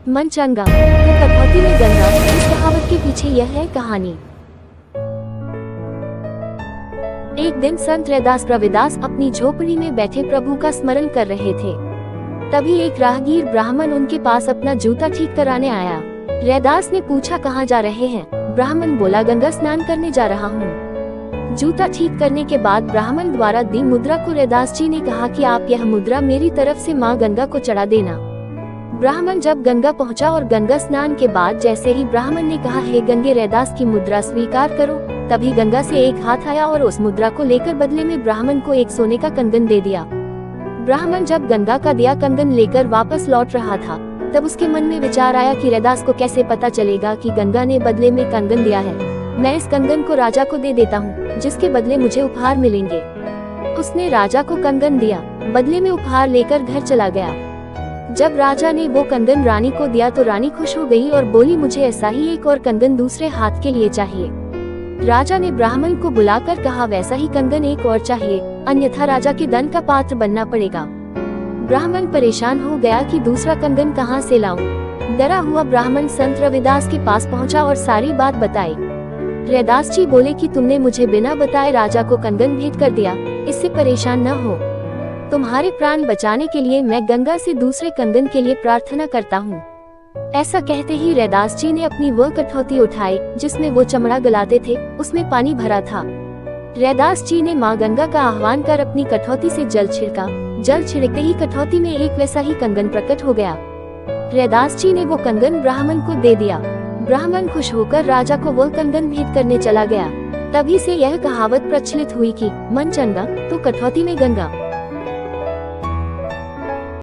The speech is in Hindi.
मन चंगा तो कठौती में गंगा। इस कहावत के पीछे यह है कहानी। एक दिन संत रैदास रविदास अपनी झोपड़ी में बैठे प्रभु का स्मरण कर रहे थे। तभी एक राहगीर ब्राह्मण उनके पास अपना जूता ठीक कराने आया। रैदास ने पूछा, कहाँ जा रहे हैं? ब्राह्मण बोला, गंगा स्नान करने जा रहा हूँ। जूता ठीक करने के बाद ब्राह्मण द्वारा दी मुद्रा को रैदास जी ने कहा कि आप यह मुद्रा मेरी तरफ से माँ गंगा को चढ़ा देना। ब्राह्मण जब गंगा पहुंचा और गंगा स्नान के बाद जैसे ही ब्राह्मण ने कहा, हे गंगे, रैदास की मुद्रा स्वीकार करो, तभी गंगा से एक हाथ आया और उस मुद्रा को लेकर बदले में ब्राह्मण को एक सोने का कंगन दे दिया। ब्राह्मण जब गंगा का दिया कंगन लेकर वापस लौट रहा था, तब उसके मन में विचार आया कि रैदास को कैसे पता चलेगा कि गंगा ने बदले में कंगन दिया है। मैं इस कंगन को राजा को दे देता हूँ, जिसके बदले मुझे उपहार मिलेंगे। उसने राजा को कंगन दिया, बदले में उपहार लेकर घर चला गया। जब राजा ने वो कंगन रानी को दिया तो रानी खुश हो गई और बोली, मुझे ऐसा ही एक और कंगन दूसरे हाथ के लिए चाहिए। राजा ने ब्राह्मण को बुलाकर कहा, वैसा ही कंगन एक और चाहिए, अन्यथा राजा के दंड का पात्र बनना पड़ेगा। ब्राह्मण परेशान हो गया कि दूसरा कंगन कहाँ से लाऊं। डरा हुआ ब्राह्मण संत रविदास के पास पहुंचा और सारी बात बताई। रैदास जी बोले कि तुमने मुझे बिना बताए राजा को कंगन भेंट कर दिया, इससे परेशान न हो। तुम्हारे प्राण बचाने के लिए मैं गंगा से दूसरे कंगन के लिए प्रार्थना करता हूँ। ऐसा कहते ही रैदास जी ने अपनी वह कठौती उठाई जिसमें वो चमड़ा गलाते थे, उसमें पानी भरा था। रैदास जी ने माँ गंगा का आह्वान कर अपनी कठौती से जल छिड़का। जल छिड़कते ही कठौती में एक वैसा ही कंगन प्रकट हो गया। रैदास जी ने वो कंगन ब्राह्मण को दे दिया। ब्राह्मण खुश होकर राजा को वह कंगन भेंट करने चला गया। तभी से यह कहावत प्रचलित हुई कि मन चंगा तो कठौती में गंगा।